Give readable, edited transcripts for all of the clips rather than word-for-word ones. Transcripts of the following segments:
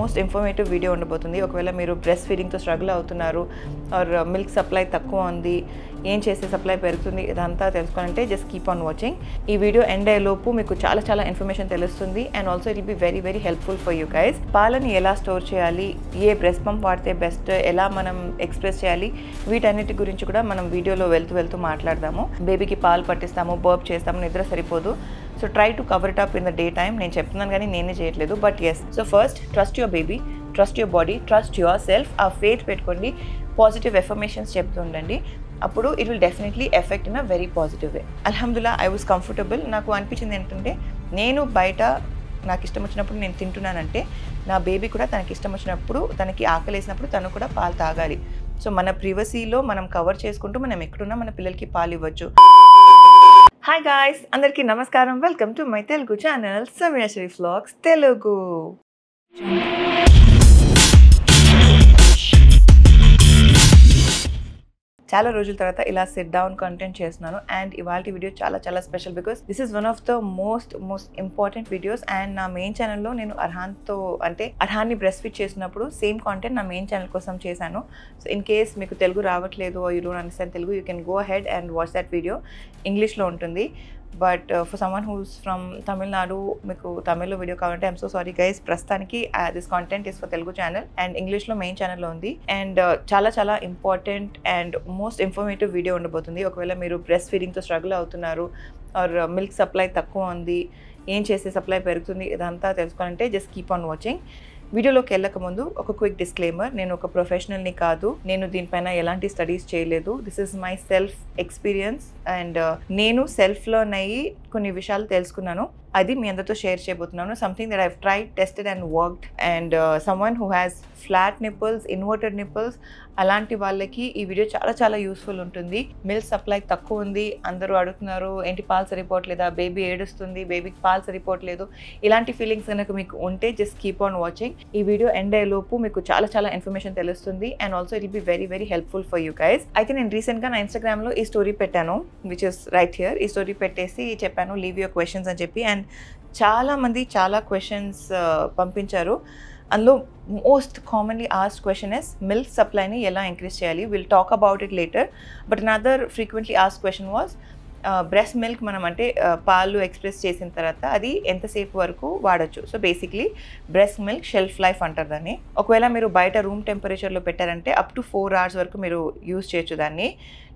Most informative video ఉండబోతుంది. ఒకవేళ మీరు బ్రెస్ట్ ఫీడింగ్తో స్ట్రగుల్ అవుతున్నారు ఆర్ మిల్క్ సప్లై తక్కువ ఉంది, ఏం చేస్తే సప్లై పెరుగుతుంది, ఇదంతా తెలుసుకోవాలంటే జస్ట్ కీప్ ఆన్ వాచింగ్. ఈ వీడియో ఎండ్ అయ్యేలోపు మీకు చాలా ఇన్ఫర్మేషన్ తెలుస్తుంది and also it will be very helpful for you guys. పాలని ఎలా స్టోర్ చేయాలి, ఏ బ్రెస్ట్ పంప్ వాడితే బెస్ట్, ఎలా మనం ఎక్స్ప్రెస్ చేయాలి, వీటన్నిటి గురించి కూడా మనం వీడియోలో వెళ్తూ మాట్లాడదాము. బేబీకి పాలు పట్టిస్తాము, బర్ప్ చేస్తాము, నిద్ర సరిపోదు. So try to cover it up in the day time. నేను చెప్తున్నాను కానీ నేనే చేయట్లేదు, but yes. So first trust your baby, trust your body, trust yourself. ఆ ఫేత్ పెట్టుకోండి, పాజిటివ్ ఎఫర్మేషన్స్ చెప్తూ ఉండండి. అప్పుడు it will definitely effect in a very positive way. అల్హమ్దుల్లా ఐ వాజ్ కంఫర్టబుల్. నాకు అనిపించింది ఏంటంటే నేను బయట నాకు ఇష్టం వచ్చినప్పుడు నేను తింటున్నానంటే నా బేబీ కూడా తనకి ఇష్టం వచ్చినప్పుడు, తనకి ఆకలి వేసినప్పుడు తను కూడా పాలు తాగాలి. సో మన ప్రివసీలో మనం కవర్ చేసుకుంటూ మనం ఎక్కడున్నా మన పిల్లలకి పాలు ఇవ్వచ్చు. హాయ్ గాయ్స్, అందరికీ నమస్కారం. Welcome to my Telugu channel Sameerashri vlogs Telugu. చాలా రోజుల తర్వాత ఇలా సిట్ డౌన్ కంటెంట్ చేస్తున్నాను అండ్ ఇవాళ వీడియో చాలా special because this is one of the most important videos. And నా మెయిన్ ఛానల్లో నేను అర్హాన్ని బ్రెస్ట్ ఫీడ్ చేసినప్పుడు సేమ్ కాంటెంట్ నా మెయిన్ ఛానల్ కోసం చేశాను. సో ఇన్ కేస్ మీకు తెలుగు రావట్లేదు, you don't understand Telugu, you can go ahead and watch that video. ఇంగ్లీష్లో ఉంటుంది. But for someone who's from Tamil Nadu, మీకు తమిళ్లో వీడియో కావాలంటే ఐఎమ్ సో సారీ గైస్. ప్రస్తుతానికి this content is for Telugu channel and ఇంగ్లీష్లో మెయిన్ ఛానల్లో ఉంది. అండ్ చాలా important and most informative video ఉండబోతుంది. ఒకవేళ మీరు బ్రెస్ట్ ఫీడింగ్తో స్ట్రగుల్ అవుతున్నారు ఆర్ మిల్క్ సప్లై తక్కువ ఉంది, ఏం చేస్తే సప్లై పెరుగుతుంది, ఇదంతా తెలుసుకోవాలంటే జస్ట్ కీప్ ఆన్ వాచింగ్. వీడియోలోకి వెళ్ళక ముందు ఒక క్విక్ డిస్క్లైమర్. నేను ఒక ప్రొఫెషనల్ని కాదు, నేను దీనిపైన ఎలాంటి స్టడీస్ చేయలేదు. This is my self experience and నేను సెల్ఫ్లోన్ అయ్యి కొన్ని విషయాలు తెలుసుకున్నాను, అది మీ అందరితో షేర్ చేయబోతున్నాను. Something that I've tried, tested and worked. And someone who has flat nipples, inverted nipples, అలాంటి వాళ్ళకి ఈ వీడియో చాలా యూస్ఫుల్ ఉంటుంది. మిల్క్ సప్లై తక్కువ ఉంది, అందరూ అడుగుతున్నారు ఏంటి పాలు సరిపోవట్లేదా, బేబీ ఏడుస్తుంది, బేబీకి పాలు సరిపోవట్లేదు, ఇలాంటి ఫీలింగ్స్ కనుక మీకు ఉంటే జస్ట్ కీప్ ఆన్ వాచింగ్. ఈ వీడియో ఎండ్ అయ్యేలోపు మీకు చాలా ఇన్ఫర్మేషన్ తెలుస్తుంది and also it will be very helpful for you guys. అయితే నేను రీసెంట్గా నా ఇన్స్టాగ్రామ్లో ఈ స్టోరీ పెట్టాను, విచ్ ఇస్ రైట్ హియర్. ఈ స్టోరీ పెట్టేసి చెప్పాను లీవ్ యువర్ క్వశ్చన్స్ అని చెప్పి. అండ్ చాలామంది చాలా క్వశ్చన్స్ పంపించారు. అందులో most commonly asked question is milk సప్లైని ఎలా ఇంక్రీజ్ చేయాలి. Will talk about it later. But another frequently asked question was breast milk మనం అంటే పాలు ఎక్స్ప్రెస్ చేసిన తర్వాత అది ఎంతసేపు వరకు వాడచ్చు. So basically breast milk shelf life అంటారు దాన్ని. ఒకవేళ మీరు బయట రూమ్ టెంపరేచర్లో పెట్టారంటే అప్ టు 4 hours వరకు మీరు యూజ్ చేయొచ్చు దాన్ని.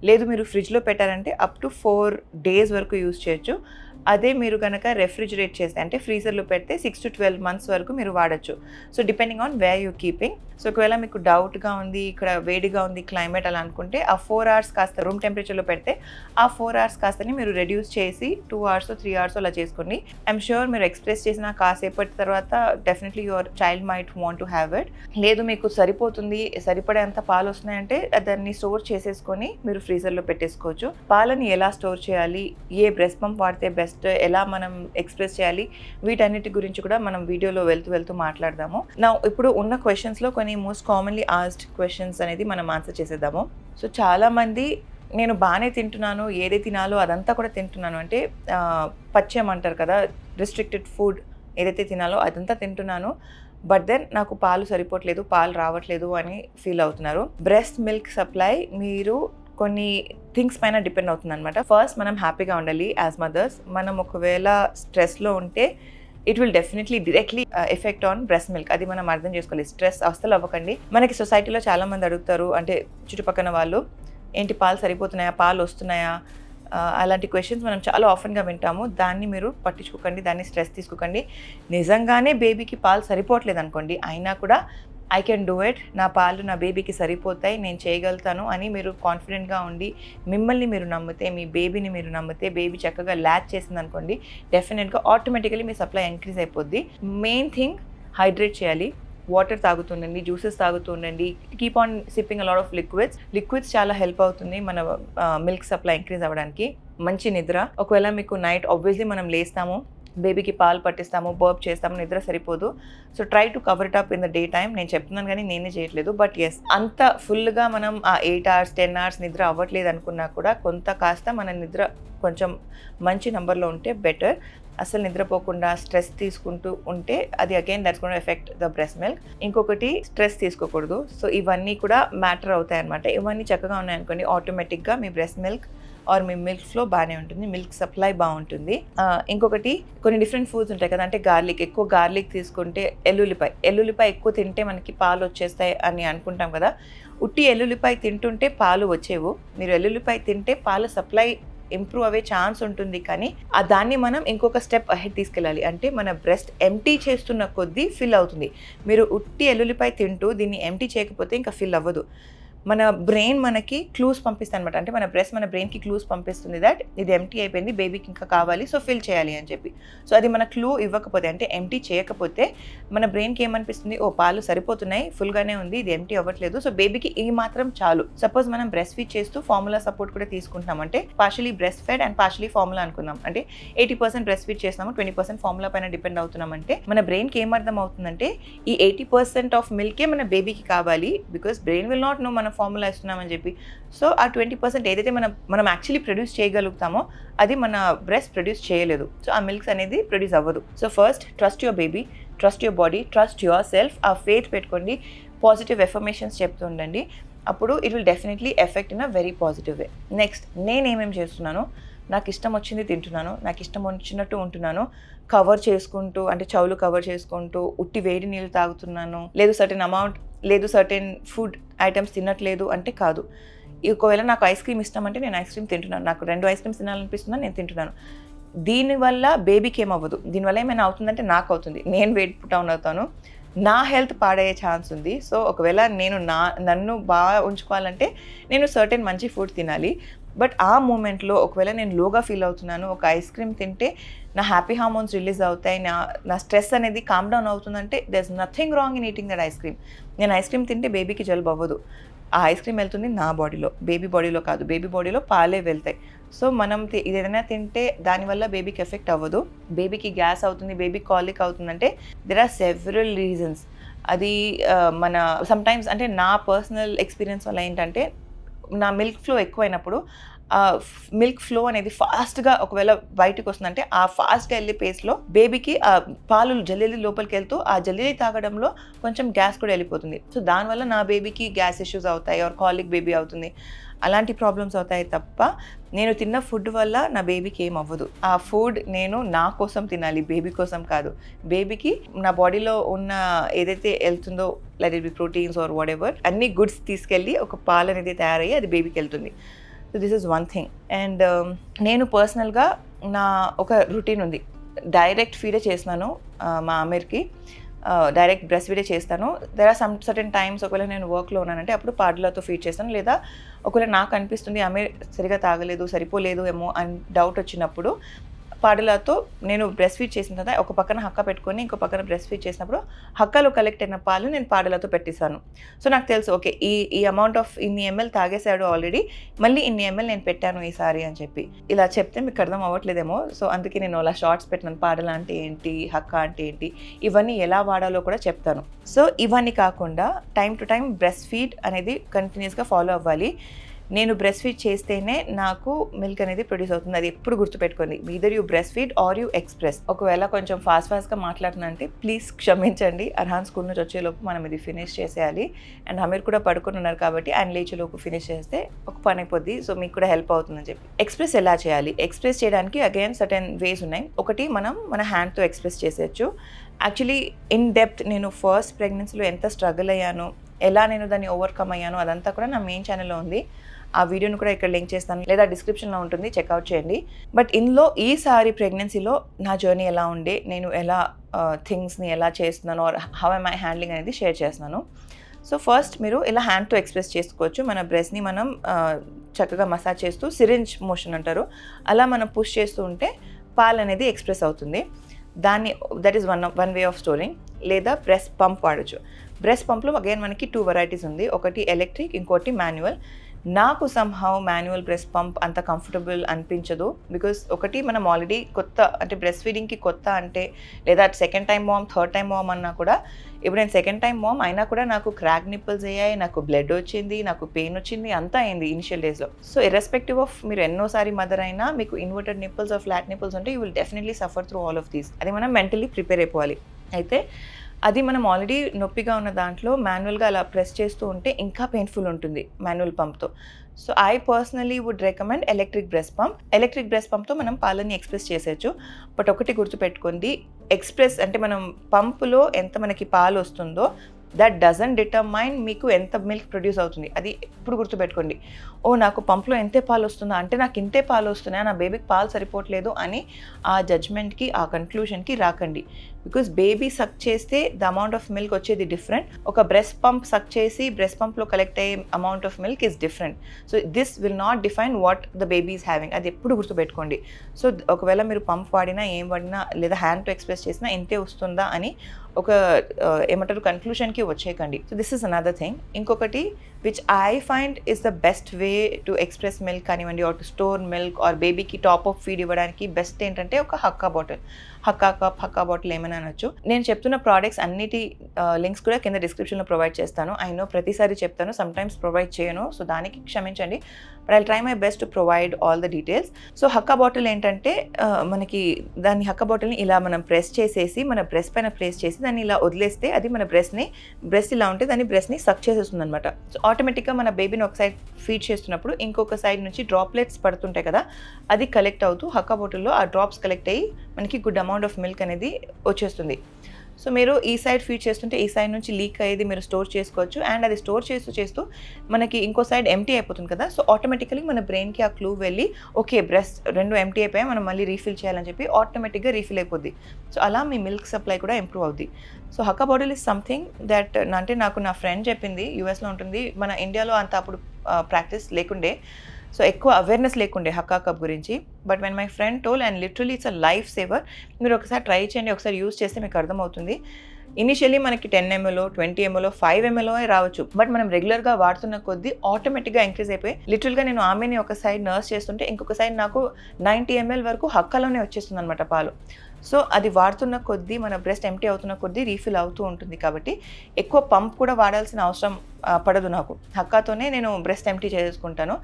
లేదు మీరు ఫ్రిడ్జ్లో పెట్టారంటే అప్ టు 4 days వరకు యూజ్ చేయొచ్చు. అదే మీరు కనుక రెఫ్రిజిరేట్ చేస్తే అంటే ఫ్రీజర్లో పెడితే 6 to 12 months వరకు మీరు వాడచ్చు. So depending on where you keeping. So ఒకవేళ మీకు డౌట్గా ఉంది, ఇక్కడ వేడిగా ఉంది క్లైమేట్ అలా అనుకుంటే ఆ 4 hours కాస్త రూమ్ టెంపరేచర్లో పెడితే ఆ 4 hours కాస్తని మీరు రెడ్యూస్ చేసి 2 hours 3 hours అలా చేసుకోండి. ఐఎమ్ షూర్ మీరు ఎక్స్ప్రెస్ చేసిన కాసేపటి తర్వాత definitely your child might want to have it. లేదు మీకు సరిపోతుంది, సరిపడేంత పాలు వస్తున్నాయంటే దాన్ని స్టోర్ చేసేసుకొని మీరు ఫ్రీజర్లో పెట్టేసుకోవచ్చు. పాలని ఎలా స్టోర్ చేయాలి, ఏ బ్రెస్ట్ పంప్ వాడితే బెస్ట్, ఎలా మనం ఎక్స్ప్రెస్ చేయాలి, వీటన్నిటి గురించి కూడా మనం వీడియోలో వెళ్తూ మాట్లాడదాము. నా ఇప్పుడు ఉన్న క్వశ్చన్స్లో కొన్ని మోస్ట్ కామన్లీ ఆస్క్డ్ క్వశ్చన్స్ అనేది మనం ఆన్సర్ చేసేద్దాము. సో చాలామంది నేను బాగానే తింటున్నాను, ఏది తినాలో అదంతా కూడా తింటున్నాను అంటే పచ్యం అంటారు కదా, రిస్ట్రిక్టెడ్ ఫుడ్ ఏదైతే తినాలో అదంతా తింటున్నాను, బట్ దెన్ నాకు పాలు సరిపోవట్లేదు, పాలు రావట్లేదు అని ఫీల్ అవుతున్నారు. బ్రెస్ట్ మిల్క్ సప్లై మీరు కొన్ని థింగ్స్ పైన డిపెండ్ అవుతుంది అనమాట. ఫస్ట్ మనం హ్యాపీగా ఉండాలి యాజ్ మదర్స్. మనం ఒకవేళ స్ట్రెస్లో ఉంటే it will definitely directly effect on breast milk. అది మనం అర్థం చేసుకోవాలి. స్ట్రెస్ అస్సలు అవ్వకండి. మనకి సొసైటీలో చాలామంది అడుగుతారు, అంటే చుట్టుపక్కల వాళ్ళు, ఏంటి పాలు సరిపోతున్నాయా, పాలు వస్తున్నాయా, అలాంటి క్వశ్చన్స్ మనం చాలా ఆఫెన్గా వింటాము. దాన్ని మీరు పట్టించుకోకండి, దాన్ని స్ట్రెస్ తీసుకోకండి. నిజంగానే బేబీకి పాలు సరిపోవట్లేదు అనుకోండి, అయినా కూడా ఐ కెన్ డూ ఇట్, నా పాలు నా బేబీకి సరిపోతాయి, నేను చేయగలుగుతాను అని మీరు కాన్ఫిడెంట్గా ఉండి మిమ్మల్ని మీరు నమ్మితే, మీ బేబీని మీరు నమ్మితే, బేబీ చక్కగా ల్యాచ్ చేసింది అనుకోండి, డెఫినెట్గా ఆటోమేటికలీ మీ సప్లై ఇంక్రీజ్ అయిపోద్ది. మెయిన్ థింగ్ హైడ్రేట్ చేయాలి. వాటర్ తాగుతుండండి, జ్యూసెస్ తాగుతుండండి, keep on sipping a lot of liquids చాలా హెల్ప్ అవుతుంది మన మిల్క్ సప్లై ఇంక్రీజ్ అవ్వడానికి. మంచి నిద్ర. ఒకవేళ మీకు నైట్ ఆబ్వియస్లీ మనం లేస్తాము, బేబీకి పాలు పట్టిస్తాము, బర్ప్ చేస్తాము, నిద్ర సరిపోదు. So try to cover it up in the day time. నేను చెప్తున్నాను కానీ నేనే చేయట్లేదు, బట్ ఎస్ అంత ఫుల్గా మనం ఆ 8 hours 10 hours నిద్ర అవ్వట్లేదు అనుకున్నా కూడా కొంత కాస్త మన నిద్ర కొంచెం మంచి నెంబర్లో ఉంటే బెటర్. అసలు నిద్రపోకుండా స్ట్రెస్ తీసుకుంటూ ఉంటే అది again that's gonna effect the breast milk. ఇంకొకటి స్ట్రెస్ తీసుకోకూడదు. సో ఇవన్నీ కూడా మ్యాటర్ అవుతాయి అనమాట. ఇవన్నీ చక్కగా ఉన్నాయనుకోండి, ఆటోమేటిక్గా మీ బ్రెస్ట్ మిల్క్ ఆర్ మీ మిల్క్ ఫ్లో బాగానే ఉంటుంది, మిల్క్ సప్లై బాగుంటుంది. ఇంకొకటి కొన్ని డిఫరెంట్ ఫుడ్స్ ఉంటాయి కదా, అంటే గార్లిక్, ఎక్కువ గార్లిక్ తీసుకుంటే ఎల్లుల్లిపాయ ఎక్కువ తింటే మనకి పాలు వచ్చేస్తాయి అని అనుకుంటాం కదా. ఉట్టి ఎల్లుల్లిపాయ తింటుంటే పాలు వచ్చేవు. మీరు ఎల్లుల్లిపాయ తింటే పాల సప్లై ఇంప్రూవ్ అయ్యే ఛాన్స్ ఉంటుంది. కానీ దాన్ని మనం ఇంకొక స్టెప్ అహెడ్ తీసుకెళ్ళాలి. అంటే మన బ్రెస్ట్ ఎంటీ చేస్తున్న కొద్దీ ఫిల్ అవుతుంది. మీరు ఉట్టి ఎల్లుల్లిపాయ తింటూ దీన్ని ఎంటీ చేయకపోతే ఇంకా ఫిల్ అవ్వదు. మన బ్రెయిన్ మనకి క్లూస్ పంపిస్తుంది అనమాట. అంటే మన బ్రెస్ట్ మన బ్రెయిన్కి క్లూస్ పంపిస్తుంది దట్ ఇది ఎంటీ అయిపోయింది, బేబీకి ఇంకా కావాలి, సో ఫిల్ చేయాలి అని చెప్పి. సో అది మన క్లూ ఇవ్వకపోతే, అంటే ఎంటీ చేయకపోతే మన బ్రెయిన్కి ఏమనిపిస్తుంది, ఓ పాలు సరిపోతున్నాయి, ఫుల్గానే ఉంది, ఇది ఎంటీ అవ్వట్లేదు, సో బేబీకి ఈ మాత్రం చాలు. సపోజ్ మనం బ్రెస్ట్ ఫీడ్ చేస్తూ ఫార్ములా సపోర్ట్ కూడా తీసుకుంటున్నాం అంటే partially breast fed and partially formula అనుకుందాం. అంటే 80% బ్రెస్ట్ ఫీడ్ చేస్తున్నాము, 20% ఫార్ములా పైన డిపెండ్ అవుతున్నాం. అంటే మన బ్రెయిన్కి ఏమర్థం అవుతుందంటే ఈ 80% ఆఫ్ మిల్కే మన బేబీకి కావాలి, because brain will not know మన ఫార్ములా ఇస్తున్నామని చెప్పి. సో ఆ 20% ఏదైతే మనం యాక్చువల్లీ ప్రొడ్యూస్ చేయగలుగుతామో అది మన బ్రెస్ట్ ప్రొడ్యూస్ చేయలేదు. సో ఆ మిల్క్స్ అనేది ప్రొడ్యూస్ అవ్వదు. So first trust your baby, trust your body, trust yourself. ఆ ఫెయిత్ పెట్టుకోండి, పాజిటివ్ ఎఫర్మేషన్స్ చెప్తూ ఉండండి. అప్పుడు it will definitely effect in a very positive way. Next, నేనేమేమి చేస్తున్నాను, నాకు ఇష్టం వచ్చింది తింటున్నాను, నాకు ఇష్టం వచ్చినట్టు ఉంటున్నాను, కవర్ చేసుకుంటూ, అంటే చెవులు కవర్ చేసుకుంటూ ఉట్టి వేడి నీళ్ళు తాగుతున్నాను, లేదు సర్టెన్ అమౌంట్, లేదు సర్టెన్ ఫుడ్ ఐటమ్స్ తినట్లేదు అంటే కాదు. ఒకవేళ నాకు ఐస్ క్రీమ్ ఇష్టం అంటే నేను ఐస్ క్రీమ్ తింటున్నాను, నాకు 2 ఐస్ క్రీమ్స్ తినాలనిపిస్తుందని నేను తింటున్నాను. దీనివల్ల బేబీకి ఏమవ్వదు, దీనివల్ల ఏమైనా అవుతుందంటే నాకు అవుతుంది, నేను వెయిట్ డౌన్ అవుతాను, నా హెల్త్ పాడయ్యే ఛాన్స్ ఉంది. సో ఒకవేళ నేను నన్ను బాగా ఉంచుకోవాలంటే నేను సర్టెన్ మంచి ఫుడ్ తినాలి. బట్ ఆ మూమెంట్లో ఒకవేళ నేను లోగా ఫీల్ అవుతున్నాను, ఒక ఐస్ క్రీమ్ తింటే నా హ్యాపీ హార్మోన్స్ రిలీజ్ అవుతాయి, నా స్ట్రెస్ అనేది కామ్ డౌన్ అవుతుందంటే there is nothing wrong in eating that ice cream. నేను ఐస్ క్రీమ్ తింటే బేబీకి జలుబు అవ్వదు, ఆ ఐస్ క్రీమ్ వెళ్తుంది నా బాడీలో, బేబీ బాడీలో కాదు, బేబీ బాడీలో పాలే వెళ్తాయి. సో మనం ఇది ఏదైనా తింటే దానివల్ల బేబీకి ఎఫెక్ట్ అవ్వదు, బేబీకి గ్యాస్ అవుతుంది, బేబీ కాలిక్ అవుతుందంటే దెర్ ఆర్ సెవరల్ రీజన్స్. అది మన సమ్టైమ్స్ అంటే నా పర్సనల్ ఎక్స్పీరియన్స్ వల్ల ఏంటంటే నా మిల్క్ ఫ్లో ఎక్కువైనప్పుడు మిల్క్ ఫ్లో అనేది ఫాస్ట్గా ఒకవేళ బయటకు వస్తుందంటే ఆ ఫాస్ట్గా వెళ్ళే పేస్లో బేబీకి ఆ పాలు జల్దీ లోపలికి వెళ్తూ ఆ జల్దీ తాగడంలో కొంచెం గ్యాస్ కూడా వెళ్ళిపోతుంది. సో దానివల్ల నా బేబీకి గ్యాస్ ఇష్యూస్ అవుతాయి, ఆర్ కాలిక్ బేబీ అవుతుంది, అలాంటి ప్రాబ్లమ్స్ అవుతాయి తప్ప నేను తిన్న ఫుడ్ వల్ల నా బేబీకి ఏం అవ్వదు. ఆ ఫుడ్ నేను నా కోసం తినాలి, బేబీ కోసం కాదు. బేబీకి నా బాడీలో ఉన్న ఏదైతే వెళ్తుందో, like it be proteins or whatever, అన్ని గుడ్స్ తీసుకెళ్ళి ఒక పాలు అనేది తయారయ్యి అది బేబీకి వెళ్తుంది. So this is one thing. And నేను పర్సనల్గా నా ఒక రొటీన్ ఉంది, డైరెక్ట్ ఫీడే చేస్తున్నాను మా అమీర్కి, డైరెక్ట్ బ్రెస్ట్ ఫీడే చేస్తాను. దెర్ ఆర్ సర్టెన్ టైమ్స్ ఒకవేళ నేను వర్క్లో ఉన్నానంటే అప్పుడు పాడ్లతో ఫీడ్ చేస్తాను, లేదా ఒకవేళ నాకు అనిపిస్తుంది అమీర్ సరిగా తాగలేదు, సరిపోలేదు ఏమో అని డౌట్ వచ్చినప్పుడు పాడలతో నేను బ్రెస్ట్ ఫీడ్ చేసిన తర్వాత ఒక పక్కన హక్క పెట్టుకొని ఇంకో పక్కన బ్రెస్ట్ ఫీడ్ చేసినప్పుడు హక్కలో కలెక్ట్ అయిన పాలు నేను పాడలతో పెట్టిస్తాను. సో నాకు తెలుసు ఓకే ఈ అమౌంట్ ఆఫ్ ఇన్ని ఎంఎల్ తాగేశాడు ఆల్రెడీ, మళ్ళీ ఇన్ని ఎంఎల్ నేను పెట్టాను ఈసారి అని చెప్పి. ఇలా చెప్తే మీకు అర్థం అవ్వట్లేదేమో, సో అందుకే నేను అలా షార్ట్స్ పెట్టినాను, పాడల అంటే ఏంటి, హక్క అంటే ఏంటి, ఇవన్నీ ఎలా వాడాలో కూడా చెప్తాను. సో ఇవన్నీ కాకుండా time to time breast feed అనేది కంటిన్యూస్గా ఫాలో అవ్వాలి. నేను బ్రెస్ట్ ఫీడ్ చేస్తేనే నాకు మిల్క్ అనేది ప్రొడ్యూస్ అవుతుంది, అది ఎప్పుడు గుర్తుపెట్టుకోండి. Either you breast feed or you express. ఒకవేళ కొంచెం ఫాస్ట్గా మాట్లాడుతున్నంటే ప్లీజ్ క్షమించండి. అర్హాన్ స్కూల్ నుంచి వచ్చేలోపు మనం ఇది ఫినిష్ చేసేయాలి. అండ్ అమీర్ కూడా పడుకుని ఉన్నారు కాబట్టి ఆయన లేచేలోపు ఫినిష్ చేస్తే ఒక పని అయిపోద్ది, సో మీకు కూడా హెల్ప్ అవుతుందని చెప్పి. ఎక్స్ప్రెస్ ఎలా చేయాలి? ఎక్స్ప్రెస్ చేయడానికి అగైన్ సర్టెన్ వేస్ ఉన్నాయి. ఒకటి, మనం మన హ్యాండ్తో ఎక్స్ప్రెస్ చేసేయచ్చు. యాక్చువల్లీ ఇన్ డెప్త్ నేను ఫస్ట్ ప్రెగ్నెన్సీలో ఎంత స్ట్రగుల్ అయ్యాను, ఎలా నేను దాన్ని ఓవర్కమ్ అయ్యాను, అదంతా కూడా నా మెయిన్ ఛానల్లో ఉంది. ఆ వీడియోని కూడా ఇక్కడ లింక్ చేస్తాను, లేదా డిస్క్రిప్షన్లో ఉంటుంది, చెక్అవుట్ చేయండి. బట్ ఇందులో ఈసారి ప్రెగ్నెన్సీలో నా జర్నీ ఎలా ఉండే, నేను ఎలా థింగ్స్ని ఎలా చేస్తున్నాను, or how am I handling అనేది షేర్ చేస్తున్నాను. సో ఫస్ట్ మీరు ఇలా హ్యాండ్తో ఎక్స్ప్రెస్ చేసుకోవచ్చు. మన బ్రెస్ట్ని మనం చక్కగా మసాజ్ చేస్తూ, సిరింజ్ మోషన్ అంటారు, అలా మనం పుష్ చేస్తూ ఉంటే పాలు అనేది ఎక్స్ప్రెస్ అవుతుంది. దాన్ని that is one way of storing. లేదా బ్రెస్ట్ పంప్ వాడచ్చు. బ్రెస్ట్ పంప్లో అగైన్ మనకి 2 వెరైటీస్ ఉంది, ఒకటి ఎలక్ట్రిక్, ఇంకోటి మాన్యువల్. నాకు సమ్హౌ మాన్యువల్ బ్రెస్ట్ పంప్ అంత కంఫర్టబుల్ అనిపించదు. బికాస్ ఒకటి మనం ఆల్రెడీ కొత్త అంటే బ్రెస్ట్ ఫీడింగ్కి కొత్త అంటే లేదా second time mom third time mom అన్నా కూడా ఇప్పుడు నేను సెకండ్ టైం మామ్ అయినా కూడా నాకు క్రాక్ నిప్పుల్స్ అయ్యాయి, నాకు బ్లడ్ వచ్చింది, నాకు పెయిన్ వచ్చింది, అంతా అయింది ఇనిషియల్ డేస్లో. సో ఇర్రెస్పెక్టివ్ ఆఫ్ మీరు ఎన్నోసారి మదర్ అయినా మీకు inverted nipples or flat nipples ఉంటే you will definitely suffer through all of these. అది మనం మెంటలీ ప్రిపేర్ అయిపోవాలి. అయితే అది మనం ఆల్రెడీ నొప్పిగా ఉన్న దాంట్లో మాన్యువల్గా అలా ప్రెస్ చేస్తూ ఉంటే ఇంకా పెయిన్ఫుల్ ఉంటుంది మాన్యువల్ పంప్తో. So I personally would recommend electric breast pump. Electric breast పంప్తో మనం పాలని ఎక్స్ప్రెస్ చేసేయచ్చు. బట్ ఒకటి గుర్తుపెట్టుకుంది, ఎక్స్ప్రెస్ అంటే మనం పంపులో ఎంత మనకి పాలు వస్తుందో దట్ డజంట్ డిటర్మైన్ మీకు ఎంత మిల్క్ ప్రొడ్యూస్ అవుతుంది. అది ఎప్పుడు గుర్తుపెట్టుకోండి. ఓ నాకు పంపులో ఎంతే పాలు వస్తుందా అంటే నాకు ఇంతే పాలు వస్తున్నాయా, నా బేబీకి పాలు సరిపోవట్లేదు అని ఆ జడ్జ్మెంట్కి ఆ కన్క్లూషన్కి రాకండి. బికాస్ బేబీ సక్ చేస్తే ద అమౌంట్ ఆఫ్ మిల్క్ వచ్చేది డిఫరెంట్, ఒక బ్రెస్ట్ పంప్ సక్ చేసి బ్రెస్ట్ పంప్లో కలెక్ట్ అయ్యే amount of milk is different. So this will not define what the baby is having. అది ఎప్పుడు గుర్తుపెట్టుకోండి. సో ఒకవేళ మీరు పంప్ వాడినా ఏం వాడినా లేదా హ్యాండ్తో ఎక్స్ప్రెస్ చేసినా ఇంతే వస్తుందా అని ఒక ఏమంటారు కన్క్లూషన్కి వచ్చేయకండి. So this is another thing. ఇంకొకటి which I find is the best way to express milk కానివ్వండి or to store milk or బేబీకి టాప్ అప్ ఫీడ్ ఇవ్వడానికి బెస్ట్ ఏంటంటే ఒక Haakaa bottle, Haakaa cup, Haakaa bottle ఏమైనా అనొచ్చు. నేను చెప్తున్న ప్రోడక్ట్స్ అన్నిటి లింక్స్ కూడా కింద డిస్క్రిప్షన్లో ప్రొవైడ్ చేస్తాను. ఐ నో ప్రతిసారి చెప్తాను, సమ్టైమ్స్ ప్రొవైడ్ చేయను, సో దానికి క్షమించండి. But I try my best to provide all the details. So hakka bottle ఏంటంటే మనకి దాన్ని హక్కా బాటిల్ని ఇలా మనం ప్రెస్ చేసేసి మన బ్రెస్ట్ పైన ప్లేస్ చేసి దాన్ని ఇలా వదిలేస్తే అది మన బ్రెస్ట్ ఇలా ఉంటే దాన్ని బ్రెస్ట్ని సక్ చేసేస్తుంది అనమాట. సో ఆటోమేటిక్గా మన బేబీని ఒక సైడ్ ఫీడ్ చేస్తున్నప్పుడు ఇంకొక సైడ్ నుంచి డ్రాప్లెట్స్ పడుతుంటాయి కదా, అది కలెక్ట్ అవుతూ హక్కా బాటిల్లో ఆ డ్రాప్స్ కలెక్ట్ అయ్యి మనకి గుడ్ అమౌంట్ ఆఫ్ మిల్క్ అనేది వచ్చేస్తుంది. సో మీరు ఈ సైడ్ ఫీడ్ చేస్తుంటే ఈ సైడ్ నుంచి లీక్ అయ్యేది మీరు స్టోర్ చేసుకోవచ్చు. అండ్ అది స్టోర్ చేస్తూ మనకి ఇంకో సైడ్ ఎంటీ అయిపోతుంది కదా, సో ఆటోమేటికలీ మన బ్రెయిన్కి ఆ క్లూ వెళ్ళి ఓకే బ్రెస్ట్ రెండు ఎంటీ అయిపోయాయి, మనం మళ్ళీ రీఫిల్ చేయాలని చెప్పి ఆటోమేటిక్గా రీఫిల్ అయిపోద్ది. సో అలా మీ మిల్క్ సప్లై కూడా ఇంప్రూవ్ అవుద్ది. So hakka bottle is something that అంటే నాకు నా ఫ్రెండ్ చెప్పింది, యూఎస్లో ఉంటుంది, మన ఇండియాలో అంత అప్పుడు ప్రాక్టీస్ లేకుండే, సో ఎక్కువ అవేర్నెస్ లేకుండే హక్కా కప్ గురించి. But when my friend told and literally it's a life saver. మీరు ఒకసారి ట్రై చేయండి, ఒకసారి యూజ్ చేస్తే మీకు అర్థమవుతుంది. ఇనిషియల్లీ మనకి 10 ml 20 ml 5 ml రావచ్చు, బట్ మనం రెగ్యులర్గా వాడుతున్న కొద్దీ ఆటోమేటిక్గా ఇంక్రీజ్ అయిపోయి లిటరల్గా నేను ఆమెని ఒక సైడ్ నర్స్ చేస్తుంటే ఇంకొక సైడ్ నాకు 90 ml వరకు హక్కాలోనే వచ్చేస్తుంది అనమాట పాలు. సో అది వాడుతున్న కొద్దీ మన బ్రెస్ట్ ఎంటీ అవుతున్న కొద్దీ రీఫిల్ అవుతూ ఉంటుంది. కాబట్టి ఎక్కువ పంప్ కూడా వాడాల్సిన అవసరం పడదు నాకు. హక్కాతోనే నేను బ్రెస్ట్ ఎంటీ చేసుకుంటాను.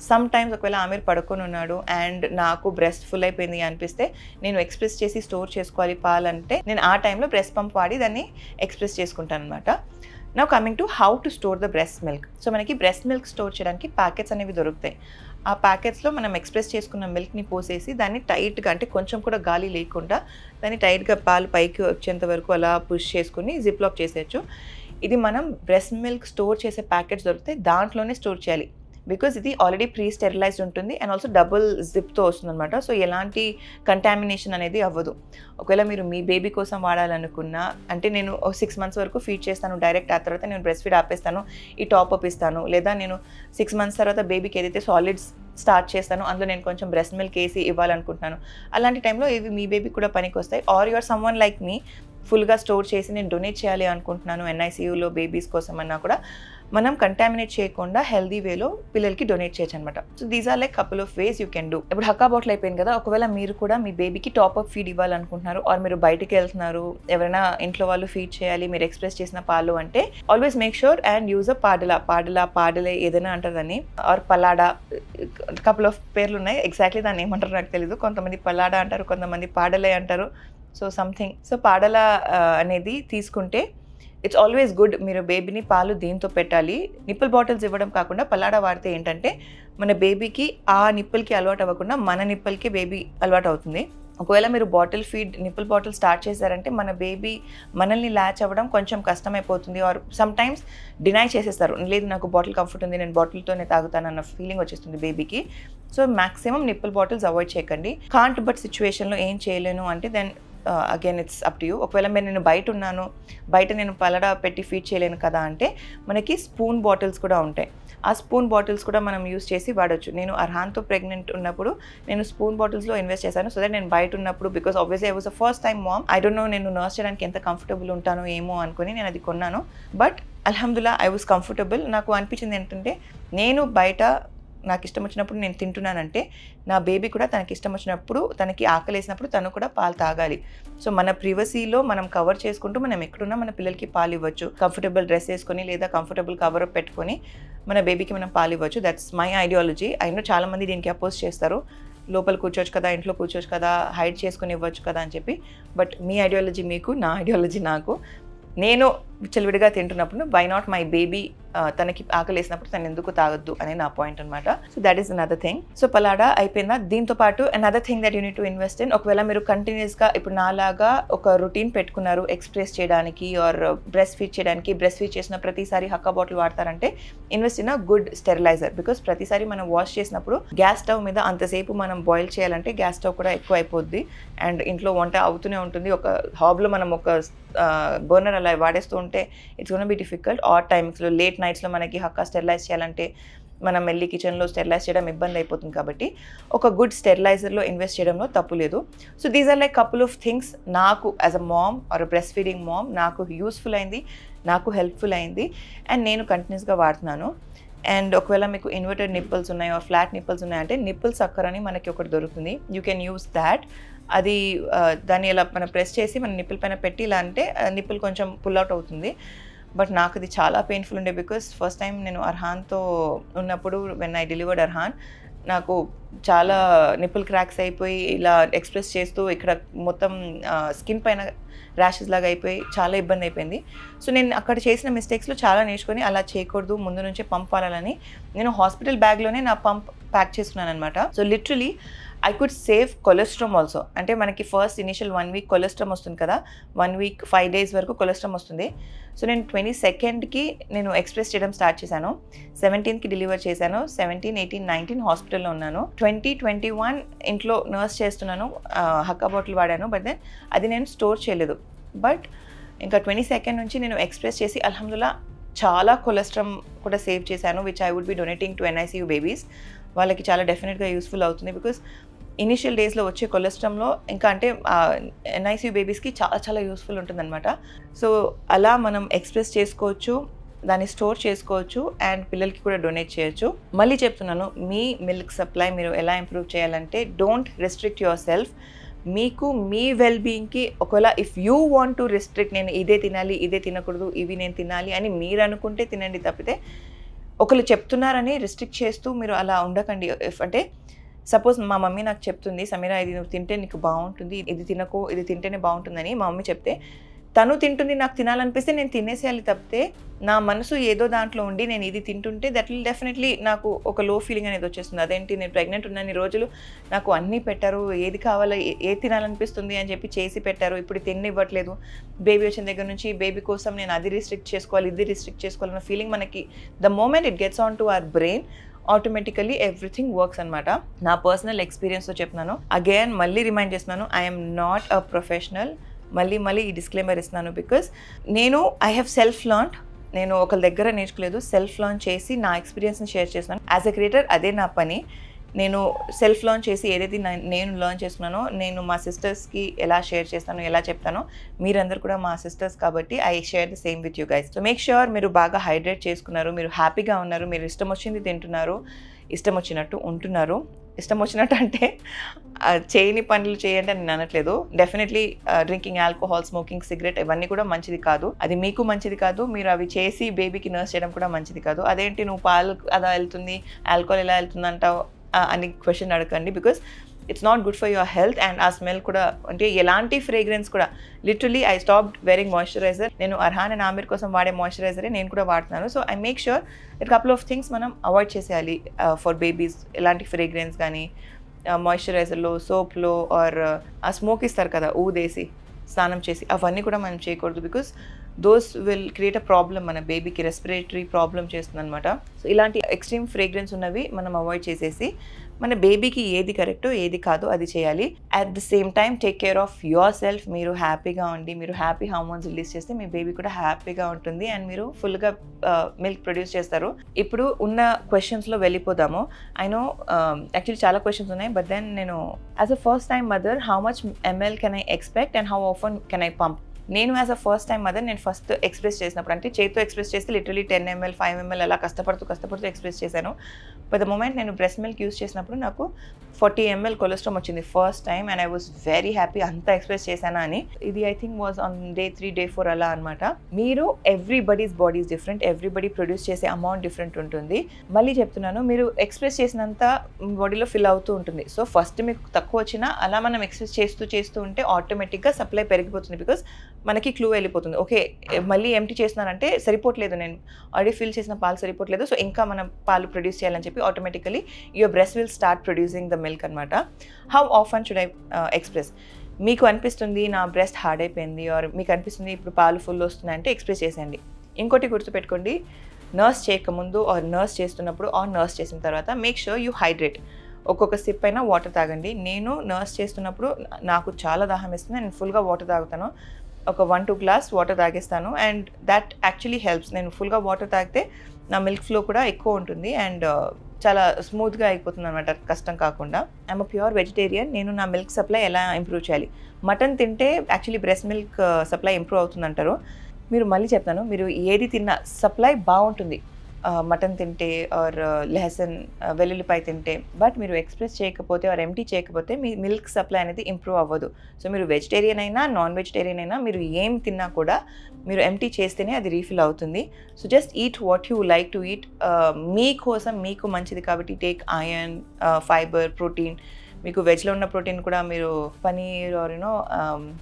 సమ్ టైమ్స్ ఒకవేళ ఆమె పడుకొని ఉన్నాడు అండ్ నాకు బ్రెస్ట్ ఫుల్ అయిపోయింది అనిపిస్తే నేను ఎక్స్ప్రెస్ చేసి స్టోర్ చేసుకోవాలి పాలంటే నేను ఆ టైంలో బ్రెస్ట్ పంప్ వాడి దాన్ని ఎక్స్ప్రెస్ చేసుకుంటాను అనమాట. Now coming to how to store the breast milk. So మనకి బ్రెస్ట్ మిల్క్ స్టోర్ చేయడానికి ప్యాకెట్స్ అనేవి దొరుకుతాయి. ఆ ప్యాకెట్స్లో మనం ఎక్స్ప్రెస్ చేసుకున్న మిల్క్ని పోసేసి దాన్ని టైట్గా అంటే కొంచెం కూడా గాలి లేకుండా దాన్ని టైట్గా పాలు పైకి వచ్చేంత వరకు అలా పుష్ చేసుకుని జిప్ లాక్ చేసేయచ్చు. ఇది మనం బ్రెస్ట్ మిల్క్ స్టోర్ చేసే ప్యాకెట్స్ దొరుకుతాయి, దాంట్లోనే స్టోర్ చేయాలి. బికాజ్ ఇది ఆల్రెడీ ప్రీ స్టెరిలైజ్డ్ ఉంటుంది అండ్ ఆల్సో డబుల్ జిప్తో వస్తుంది అనమాట. సో ఎలాంటి కంటామినేషన్ అనేది అవ్వదు. ఒకవేళ మీరు మీ బేబీ కోసం వాడాలనుకున్నా, అంటే నేను 6 months వరకు ఫీడ్ చేస్తాను డైరెక్ట్, ఆ తర్వాత నేను బ్రెస్ట్ ఫీడ్ ఆపేస్తాను, ఈ టాప్ అప్ ఇస్తాను, లేదా నేను 6 months తర్వాత బేబీకి ఏదైతే సాలిడ్స్ స్టార్ట్ చేస్తాను అందులో నేను కొంచెం బ్రెస్ట్ మిల్క్ వేసి ఇవ్వాలనుకుంటున్నాను, అలాంటి టైంలో ఇవి మీ బేబీకి కూడా పనికి వస్తాయి. ఆర్ యువర్ సమ్వన్ లైక్ మీ ఫుల్గా స్టోర్ చేసి నేను డొనేట్ చేయాలి అనుకుంటున్నాను NICUలో బేబీస్ కోసం అన్నా కూడా మనం కంటామినేట్ చేయకుండా హెల్దీ వేలో పిల్లలకి డొనేట్ చేయొచ్చు అనమాట. So these are like couple of ways you can do. ఇప్పుడు హక్కా బాటిల్ అయిపోయింది కదా, ఒకవేళ మీరు కూడా మీ బేబీకి టాప్ అప్ ఫీడ్ ఇవ్వాలనుకుంటున్నారు ఆర్ మీరు బయటికి వెళ్తున్నారు, ఎవరైనా ఇంట్లో వాళ్ళు ఫీడ్ చేయాలి, మీరు ఎక్స్ప్రెస్ చేసిన పాలు అంటే always make sure and use a పాడలే ఏదైనా అంటారు దాన్ని, ఆర్ పలాడా, కపుల్ ఆఫ్ పేర్లు ఉన్నాయి, ఎగ్జాక్ట్లీ దాన్ని ఏమంటారు నాకు తెలీదు. కొంతమంది పలాడా అంటారు, కొంతమంది పాడలే అంటారు. So something. సో పాడల అనేది తీసుకుంటే ఇట్స్ ఆల్వేస్ గుడ్. మీరు బేబీని పాలు దీంతో పెట్టాలి. నిప్పుల్ బాటిల్స్ ఇవ్వడం కాకుండా పలాడా వాడితే ఏంటంటే మన బేబీకి ఆ నిప్పుల్కి అలవాటు అవ్వకుండా మన నిప్పుల్కి బేబీ అలవాటు అవుతుంది. ఒకవేళ మీరు bottle feed nipple bottle start చేశారంటే మన బేబీ మనల్ని ల్యాచ్ అవ్వడం కొంచెం కష్టమైపోతుంది. ఆర్ సమ్ టైమ్స్ డినై చేసేస్తారు, లేదు నాకు బాటిల్ కంఫర్ట్ ఉంది, నేను బాటిల్తోనే తాగుతాను అన్న ఫీలింగ్ వచ్చేస్తుంది బేబీకి. So maximum nipple bottles avoid చేయకండి. కాంట్ బట్ సిచ్యువేషన్లో ఏం చేయలేను అంటే then again it's up to you. ఒకవేళ నేను బయట ఉన్నాను, బయట నేను పలడా పెట్టి ఫీడ్ చేయలేను కదా అంటే మనకి స్పూన్ బాటిల్స్ కూడా ఉంటాయి. ఆ స్పూన్ బాటిల్స్ కూడా మనం యూస్ చేసి వాడచ్చు. నేను అర్హాన్తో ప్రెగ్నెంట్ ఉన్నప్పుడు నేను స్పూన్ బాటిల్స్లో ఇన్వెస్ట్ చేశాను, సో దట్ నేను బయట ఉన్నప్పుడు, because obviously I was the first time mom, I don't know నేను నర్స్ చేయడానికి ఎంత కంఫర్టబుల్ ఉంటానో ఏమో అనుకుని నేను అది కొన్నాను. బట్ అల్హమ్దుల్లా ఐ వాజ్ కంఫర్టబుల్. నాకు అనిపించింది ఏంటంటే నేను బయట నాకు ఇష్టం వచ్చినప్పుడు నేను తింటున్నానంటే నా బేబీ కూడా తనకి ఇష్టం వచ్చినప్పుడు తనకి ఆకలేసినప్పుడు తను కూడా పాలు తాగాలి. సో మన ప్రివసీలో మనం కవర్ చేసుకుంటూ మనం ఎక్కడున్నా మన పిల్లలకి పాలు ఇవ్వచ్చు. కంఫర్టబుల్ డ్రెస్ వేసుకొని లేదా కంఫర్టబుల్ కవర్ పెట్టుకొని మన బేబీకి మనం పాలు ఇవ్వచ్చు. That's my ideology. అయినా చాలామంది దీనికి అపోజ్ చేస్తారు. లోపల కూర్చోవచ్చు కదా, ఇంట్లో కూర్చోవచ్చు కదా, హైడ్ చేసుకుని ఇవ్వచ్చు కదా అని చెప్పి. బట్ మీ ఐడియాలజీ మీకు, నా ఐడియాలజీ నాకు. నేను విచ్చలవిడిగా తింటున్నప్పుడు వై నాట్ మై బేబీ తనకి ఆకలేసినప్పుడు తను ఎందుకు తాగొద్దు అనే నా పాయింట్ అనమాట. So that is another thing. So పలాడా అయిపోయిందా. దీంతో పాటు another thing that you need to invest in, ఒకవేళ మీరు కంటిన్యూస్గా ఇప్పుడు నాలాగా ఒక రొటీన్ పెట్టుకున్నారు ఎక్స్ప్రెస్ చేయడానికి ఆర్ బ్రెస్ట్ ఫీడ్ చేయడానికి, బ్రెస్ట్ ఫీడ్ చేసిన ప్రతిసారి హక్కా బాటిల్ వాడతారంటే invest in a good steriliser. Because ప్రతిసారి మనం వాష్ చేసినప్పుడు గ్యాస్ స్టవ్ మీద అంతసేపు మనం బాయిల్ చేయాలంటే గ్యాస్ స్టవ్ కూడా ఎక్కువ అయిపోద్ది అండ్ ఇంట్లో వంట అవుతూనే ఉంటుంది. ఒక హాబ్లో మనం ఒక బర్నర్ అలా వాడేస్తూ ఉంటే it's gonna be difficult. Or టైమ్స్లో లేట్ నైట్స్లో మనకి హక్కా స్టెరిలైజ్ చేయాలంటే మనం వెళ్ళి కిచెన్లో స్టెరిలైజ్ చేయడం ఇబ్బంది అయిపోతుంది. కాబట్టి ఒక గుడ్ స్టెరిలైజర్లో ఇన్వెస్ట్ చేయడంలో తప్పు లేదు. So these are like couple of things నాకు as a mom or breast feeding mom నాకు యూస్ఫుల్ అయింది, నాకు హెల్ప్ఫుల్ అయింది అండ్ నేను కంటిన్యూస్గా వాడుతున్నాను. అండ్ ఒకవేళ మీకు ఇన్వర్టెడ్ నిప్పుల్స్ ఉన్నాయి ఆర్ ఫ్లాట్ నిప్పుల్స్ ఉన్నాయంటే నిప్పుల్ సక్కర్ అని మనకి ఒకటి దొరుకుతుంది. You can use that. అది దాన్ని ఇలా మనం ప్రెస్ చేసి మన నిప్పుల పైన పెట్టి ఇలా అంటే నిప్పులు కొంచెం పుల్ అవుట్ అవుతుంది. బట్ నాకు అది చాలా పెయిన్ఫుల్ ఉండే బికాస్ ఫస్ట్ టైం నేను అర్హాన్తో ఉన్నప్పుడు వెన్ ఐ డెలివర్డ్ అర్హాన్ నాకు చాలా నిప్పుల్ క్రాక్స్ అయిపోయి ఇలా ఎక్స్ప్రెస్ చేస్తూ ఇక్కడ మొత్తం స్కిన్ పైన ర్యాషెస్ లాగా అయిపోయి చాలా ఇబ్బంది అయిపోయింది. సో నేను అక్కడ చేసిన మిస్టేక్స్లో చాలా నేర్చుకొని అలా చేయకూడదు, ముందు నుంచే పంప్ వాడాలని నేను హాస్పిటల్ బ్యాగ్లోనే నా పంప్ ప్యాక్ చేసుకున్నాను అనమాట. So literally I could save కొలెస్ట్రామ్ also. అంటే మనకి ఫస్ట్ ఇనిషియల్ 1 వీక్ కొలెస్ట్రామ్ వస్తుంది కదా, 1 వీక్ 5 days వరకు కొలెస్ట్రామ్ వస్తుంది. సో నేను 22nd నేను ఎక్స్ప్రెస్ చేయడం స్టార్ట్ చేశాను, 17th డెలివర్ చేశాను, 17, 18, 19 హాస్పిటల్లో ఉన్నాను. 2021 ఇంట్లో నర్స్ చేస్తున్నాను, హక్కా బాటిల్ వాడాను. బట్ దెన్ అది నేను స్టోర్ చేయలేదు. బట్ ఇంకా 22nd నుంచి నేను ఎక్స్ప్రెస్ చేసి అల్హమ్దుల్లా చాలా కొలెస్ట్రామ్ కూడా సేవ్ చేశాను, which I would be donating to NICU babies. వాళ్ళకి చాలా డెఫినెట్గా యూస్ఫుల్ అవుతుంది. బికాస్ ఇనిషియల్ డేస్లో వచ్చే కొలెస్ట్రామ్లో ఇంకా అంటే NICU బేబీస్కి చాలా చాలా యూస్ఫుల్ ఉంటుందన్నమాట. సో అలా మనం ఎక్స్ప్రెస్ చేసుకోవచ్చు, దాన్ని స్టోర్ చేసుకోవచ్చు అండ్ పిల్లలకి కూడా డొనేట్ చేయొచ్చు. మళ్ళీ చెప్తున్నాను, మీ మిల్క్ సప్లై మీరు ఎలా ఇంప్రూవ్ చేయాలంటే డోంట్ రెస్ట్రిక్ట్ యువర్ సెల్ఫ్. మీకు మీ వెల్బీయింగ్కి ఒకవేళ if you want to restrict, నేను ఇదే తినాలి ఇదే తినకూడదు ఇవి నేను తినాలి అని మీరు అనుకుంటే తినండి, తప్పితే ఒకళ్ళు చెప్తున్నారని రిస్ట్రిక్ట్ చేస్తూ మీరు అలా ఉండకండి. అంటే సపోజ్ మా మమ్మీ నాకు చెప్తుంది, సమీరా ఇది నువ్వు తింటే నీకు బాగుంటుంది, ఇది తినకు ఇది తింటేనే బాగుంటుందని మా మమ్మీ చెప్తే తను తింటుంది, నాకు తినాలనిపిస్తే నేను తినేసేయాలి, తప్పితే నా మనసు ఏదో దాంట్లో ఉండి నేను ఇది తింటుంటే దట్ విల్ డెఫినెట్లీ నాకు ఒక లో ఫీలింగ్ అనేది వచ్చేస్తుంది. అదేంటి నేను ప్రెగ్నెంట్ ఉన్నన్ని రోజులు నాకు అన్నీ పెట్టారు, ఏది కావాలో ఏది తినాలనిపిస్తుంది అని చెప్పి చేసి పెట్టారు, ఇప్పుడు తిన్నివ్వట్లేదు. బేబీ వచ్చిన దగ్గర నుంచి బేబీ కోసం నేను అది రిస్ట్రిక్ట్ చేసుకోవాలి ఇది రిస్ట్రిక్ట్ చేసుకోవాలన్న ఫీలింగ్ మనకి the moment it gets on to our brain automatically everything works అనమాట. నా పర్సనల్ ఎక్స్పీరియన్స్తో చెప్తున్నాను. అగైన్ మళ్ళీ రిమైండ్ చేస్తున్నాను, ఐఎమ్ నాట్ అ ప్రొఫెషనల్. మళ్ళీ ఈ డిస్క్లైమర్ ఇస్తున్నాను because I have self learned. నేను ఒకరి దగ్గర నేర్చుకోలేదు, సెల్ఫ్ లర్న్ చేసి నా ఎక్స్పీరియన్స్ని షేర్ చేస్తున్నాను. యాజ్ ఎ క్రియేటర్ అదే నా పని. నేను సెల్ఫ్ లర్న్ చేసి ఏదైతే నేను లర్న్ చేస్తున్నానో నేను మా సిస్టర్స్కి ఎలా షేర్ చేస్తానో ఎలా చెప్తానో, మీరందరూ కూడా మా సిస్టర్స్ కాబట్టి I share the same with you guys. So make sure మీరు బాగా హైడ్రేట్ చేసుకున్నారు, మీరు హ్యాపీగా ఉన్నారు, మీరు ఇష్టం వచ్చింది తింటున్నారు, ఇష్టం వచ్చినట్టు ఉంటున్నారు. ఇష్టం వచ్చినట్టు అంటే చేయని పనులు చేయండి అని నేను అనట్లేదు. Definitely drinking alcohol, smoking, cigarette ఇవన్నీ కూడా మంచిది కాదు. అది మీకు మంచిది కాదు. మీరు అవి చేసి బేబీకి నర్స్ చేయడం కూడా మంచిది కాదు. అదేంటి నువ్వు పాలు అలా వెళ్తుంది, ఆల్కహాల్ ఎలా వెళ్తుంది అంటావు అని క్వశ్చన్ అడగండి. Because it's not good for your health. And ఆ స్మెల్ కూడా అంటే ఎలాంటి ఫ్రేగ్రెన్స్ కూడా literally I stopped wearing moisturiser. నేను అర్హాన్ అండ్ ఆమిర్ కోసం వాడే మాయిశ్చరైజరే నేను కూడా వాడుతున్నాను. So I make sure it couple of things మనం అవాయిడ్ చేసేయాలి ఫర్ బేబీస్. ఎలాంటి ఫ్రేగ్రెన్స్ కానీ మాయిశ్చరైజర్లో, సోప్లో ఆర్ ఆ స్మోక్ ఇస్తారు కదా ఊదేసి స్నానం చేసి, అవన్నీ కూడా మనం చేయకూడదు. Because those will create a problem, మన బేబీకి రెస్పిరేటరీ ప్రాబ్లం చేస్తుంది అనమాట. సో ఇలాంటి ఎక్స్ట్రీమ్ ఫ్రేగ్రెన్స్ ఉన్నవి మనం అవాయిడ్ చేసేసి మన బేబీకి ఏది కరెక్టో ఏది కాదో అది చేయాలి. At the same time take care of your self. మీరు హ్యాపీగా ఉండి మీరు హ్యాపీ హార్మోన్స్ రిలీజ్ చేస్తే మీ బేబీ కూడా హ్యాపీగా ఉంటుంది అండ్ మీరు ఫుల్గా మిల్క్ ప్రొడ్యూస్ చేస్తారు. ఇప్పుడు ఉన్న క్వశ్చన్స్లో వెళ్ళిపోదాము. ఐ నో యాక్చువల్లీ చాలా క్వశ్చన్స్ ఉన్నాయి, బట్ దెన్ నేను as a first time mother how much ml can I expect and how often can I pump నేను as a first time mother నేను ఫస్ట్ ఎక్స్ప్రెస్ చేసినప్పుడు అంటే చేతితో ఎక్స్ప్రెస్ చేస్తే literally 10 ml 5 ml అలా కష్టపడుతూ ఎక్స్ప్రెస్ చేశాను. బట్ ద మూమెంట్ నేను బ్రెస్ట్ మిల్క్ యూస్ చేసినప్పుడు నాకు 40 ml కొలెస్ట్రాల్ వచ్చింది first time and I was very happy అంతా ఎక్స్ప్రెస్ చేశానా అని. ఇది I think was on day 3 day 4 అలా అనమాట. మీరు everybody's body is different, everybody produce చేసే అమౌంట్ డిఫరెంట్ ఉంటుంది. మళ్ళీ చెప్తున్నాను, మీరు ఎక్స్ప్రెస్ చేసినంత బాడీలో ఫిల్ అవుతూ ఉంటుంది. సో ఫస్ట్ మీకు తక్కువ వచ్చినా అలా మనం ఎక్స్ప్రెస్ చేస్తూ ఉంటే ఆటోమేటిక్గా సప్లై పెరిగిపోతుంది. బికాస్ మనకి క్లూ వెళ్ళిపోతుంది, ఓకే మళ్ళీ ఎంటీ చేస్తున్నానంటే సరిపోవట్లేదు, నేను ఆల్రెడీ ఫిల్ చేసిన పాలు సరిపోవట్లేదు, సో ఇంకా మనం పాలు ప్రొడ్యూస్ చేయాలని చెప్పి automatically your breast will start producing the milk అనమాట. How often should I express? మీకు అనిపిస్తుంది నా బ్రెస్ట్ హార్డ్ అయిపోయింది ఆర్ మీకు అనిపిస్తుంది ఇప్పుడు పాలు ఫుల్ వస్తున్నాయంటే ఎక్స్ప్రెస్ చేసేయండి. ఇంకోటి గుర్తుపెట్టుకోండి, నర్స్ చేయకముందు ఆర్ నర్స్ చేస్తున్నప్పుడు ఆర్ నర్స్ చేసిన తర్వాత మేక్ షూర్ యూ హైడ్రేట్. ఒక్కొక్క సిప్ అయినా వాటర్ తాగండి. నేను నర్స్ చేస్తున్నప్పుడు నాకు చాలా దాహం వేస్తుంది, నేను ఫుల్గా వాటర్ తాగుతాను. ఒక 1-2 గ్లాస్ వాటర్ తాగేస్తాను అండ్ దట్ యాక్చువల్లీ హెల్ప్స్. నేను ఫుల్గా వాటర్ తాగితే నా మిల్క్ ఫ్లో కూడా ఎక్కువ ఉంటుంది అండ్ చాలా స్మూత్గా అయిపోతుంది అనమాట, కష్టం కాకుండా. I'm a pure vegetarian. నేను నా మిల్క్ సప్లై ఎలా ఇంప్రూవ్ చేయాలి? మటన్ తింటే actually breast milk supply improve అవుతుంది అంటారు. మీరు మళ్ళీ చెప్తాను, మీరు ఏది తిన్నా సప్లై బాగుంటుంది మటన్ తింటే ఆర్ లెహసన్ వెల్లుల్లిపాయ తింటే. బట్ మీరు ఎక్స్ప్రెస్ చేయకపోతే ఆర్ ఎంటీ చేయకపోతే మీ మిల్క్ సప్లై అనేది ఇంప్రూవ్ అవ్వదు. సో మీరు వెజిటేరియన్ అయినా నాన్ వెజిటేరియన్ అయినా మీరు ఏం తిన్నా కూడా మీరు ఎంటీ చేస్తేనే అది రీఫిల్ అవుతుంది. So just eat what you like to eat. మీకోసం మీకు మంచిది కాబట్టి టేక్ ఐరన్, ఫైబర్, ప్రోటీన్. మీకు వెజ్లో ఉన్న ప్రోటీన్ కూడా మీరు పనీర్ ఆర్ యూనో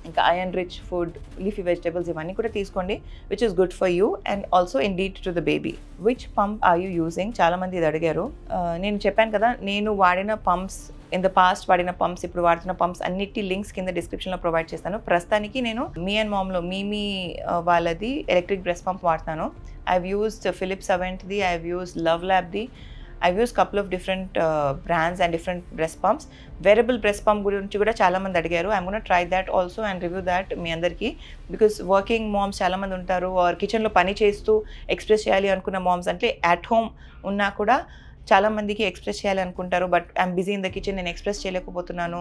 ఇంకా iron rich food, leafy vegetables ఇవన్నీ కూడా తీసుకోండి, which is good for you and also indeed to the baby. Which pump are you using? చాలామంది ఇది అడిగారు. నేను చెప్పాను కదా, నేను వాడిన పంప్స్ ఇన్ ద పాస్ట్ వాడిన పంప్స్, ఇప్పుడు వాడుతున్న పంప్స్ అన్నిటి లింక్స్ కింద డిస్క్రిప్షన్లో ప్రొవైడ్ చేస్తాను. ప్రస్తుతానికి నేను మీ అండ్ మామ్లో మీ వాళ్ళది ఎలక్ట్రిక్ బ్రెస్ట్ పంప్ వాడుతాను. ఐవ్ యూస్డ్ ఫిలిప్స్ అవెంట్ది, ఐవ్ యూస్డ్ లవ్ ల్యాబ్ది, I've used couple of different brands and different breast pumps. Wearable breast pump గురించి కూడా చాలా మంది అడిగారు. I'm going to try that also and review that మీ అందరికీ. Because working moms చాలా మంది ఉంటారు ఆర్ కిచెన్లో పని చేస్తూ ఎక్స్ప్రెస్ చేయాలి అనుకున్న మామ్స్, అంటే అట్ హోమ్ ఉన్నా కూడా చాలా మందికి ఎక్స్ప్రెస్ చేయాలి అనుకుంటారు. But I'm busy in the kitchen, నేను ఎక్స్ప్రెస్ చేయలేకపోతున్నాను,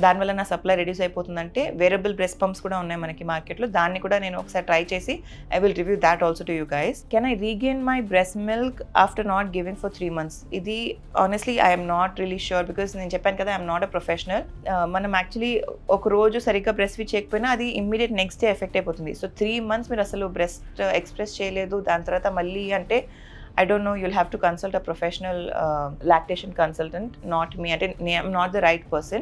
దానివల్ల నా సప్లై రెడ్యూస్ అయిపోతుందంటే వేరబుల్ బ్రెస్ట్ పంప్స్ కూడా ఉన్నాయి మనకి మార్కెట్లో. దాన్ని కూడా నేను ఒకసారి ట్రై చేసి I will review that also to you guys. Can I regain my breast milk after not giving for 3 months? ఇది honestly I'm not really sure. Because నేను చెప్పాను కదా, ఐఎమ్ నాట్ అ ప్రొఫెషనల్. మనం యాక్చువల్లీ ఒక రోజు సరిగ్గా breast feed చేయకపోయినా అది ఇమ్మీడియట్ నెక్స్ట్ డే ఎఫెక్ట్ అయిపోతుంది. సో 3 months మీరు అసలు బ్రెస్ట్ ఎక్స్ప్రెస్ చేయలేదు, దాని తర్వాత మళ్ళీ అంటే I don't know, you'll have to consult a professional lactation consultant, not me. I'm not the right person.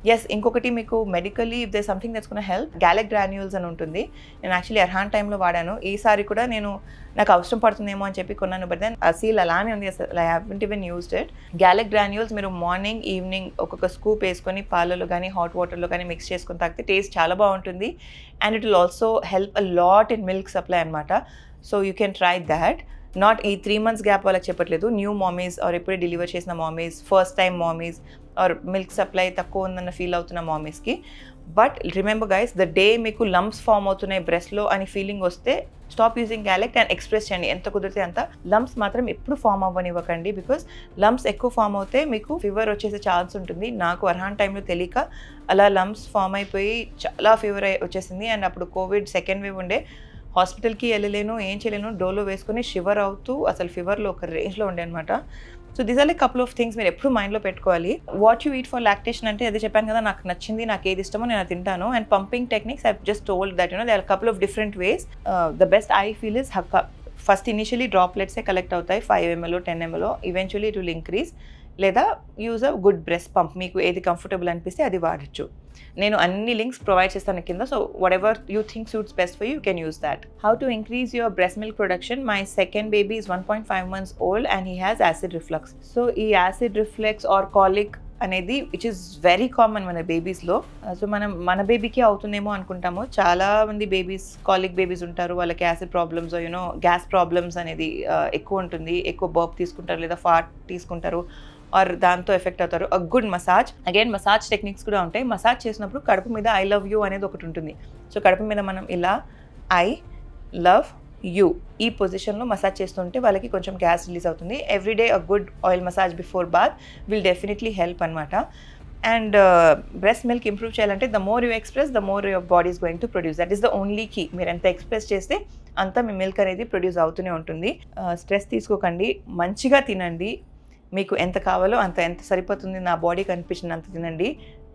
Yes, ఇంకొకటి మీకు medically if there something that's gonna help, Galact granules అని ఉంటుంది. నేను యాక్చువల్లీ అర్హాన్ టైంలో వాడాను. ఈసారి కూడా నేను నాకు అవసరం పడుతుందేమో అని చెప్పి కొన్నాను. బట్ దెన్ ఆ సీల్ అలానే ఉంది, అసలు I haven't even used it. Galact granules మీరు మార్నింగ్ ఈవినింగ్ ఒక్కొక్క స్కూప్ వేసుకొని పాలలో కానీ హాట్ వాటర్లో కానీ మిక్స్ చేసుకొని తాగితే టేస్ట్ చాలా బాగుంటుంది. And it will also help a lot in milk supply అనమాట. So you can try that. Not ఈ 3 months గ్యాప్ వాళ్ళకి చెప్పట్లేదు, న్యూ మామీస్ ఆర్ ఇప్పుడే డెలివర్ చేసిన mommies, first time mommies or milk supply తక్కువ ఉందన్న ఫీల్ అవుతున్న మామీస్కి. But remember guys, the day మీకు లంప్స్ ఫామ్ అవుతున్నాయి బ్రెస్ట్లో అని ఫీలింగ్ వస్తే stop using Galact and express చేయండి ఎంత కుదిరితే అంత. లంప్స్ మాత్రం ఎప్పుడు ఫామ్ అవ్వనివ్వకండి, బికాస్ లంప్స్ ఎక్కువ ఫామ్ అవుతే మీకు ఫీవర్ వచ్చేసే ఛాన్స్ ఉంటుంది. నాకు అర్హాన్ టైంలో తెలియక అలా లంప్స్ ఫామ్ అయిపోయి చాలా ఫీవర్ వచ్చేసింది. అండ్ అప్పుడు కోవిడ్ సెకండ్ వేవ్ ఉండే, హాస్పిటల్కి వెళ్ళలేను, ఏం చేయలేను, డోలో వేసుకొని షివర్ అవుతూ అసలు ఫీవర్లో ఒక రేంజ్లో ఉండే అనమాట. So these are like couple of things మీరు ఎప్పుడు మైండ్లో పెట్టుకోవాలి. What you eat for lactation అంటే అదే చెప్పాను కదా, నాకు నచ్చింది, నాకు ఏది ఇష్టమో నేను తింటాను. And pumping techniques I just told that they are couple of different ways. The best I feel is Haakaa. First initially డ్రాప్లెట్సే కలెక్ట్ అవుతాయి, 5 ml 10 ml. Eventually it will increase. లేదా use a good breast pump, మీకు ఏది comfortable అనిపిస్తే అది వాడచ్చు. నేను అన్ని లింక్స్ ప్రొవైడ్ చేస్తాను కింద. So what ever you think suits best for you can use that. How to increase your breast milk production? My second baby is 1.5 months old and he has acid reflux. So ఈ acid reflex are కాలిక్ అనేది which is very common మన బేబీస్లో. So మనం మన బేబీకి అవుతుందేమో అనుకుంటాము. చాలా మంది బేబీస్ కాలిక్ బేబీస్ ఉంటారు, వాళ్ళకి acid problems you know gas problems అనేది ఎక్కువ ఉంటుంది, ఎక్కువ బర్ప్ తీసుకుంటారు లేదా ఫాట్ తీసుకుంటారు ఆర్ దాంతో ఎఫెక్ట్ అవుతారు. A good massage, again massage techniques కూడా ఉంటాయి. మసాజ్ చేసినప్పుడు కడుపు మీద ఐ లవ్ యూ అనేది ఒకటి ఉంటుంది. సో కడుపు మీద మనం ఇలా ఐ లవ్ యూ ఈ పొజిషన్లో మసాజ్ చేస్తుంటే వాళ్ళకి కొంచెం గ్యాస్ రిలీజ్ అవుతుంది. Everyday a good oil massage before bath will definitely help అనమాట. అండ్ బ్రెస్ట్ మిల్క్ ఇంప్రూవ్ చేయాలంటే the more you express the more your body is going to produce. That is the only key. మీరు ఎంత express చేస్తే అంతా మీ milk అనేది produce అవుతూనే ఉంటుంది. Stress తీసుకోకండి, మంచిగా తినండి, మీకు ఎంత కావాలో అంత, ఎంత సరిపోతుంది నా బాడీకి అనిపించినంత తినండి,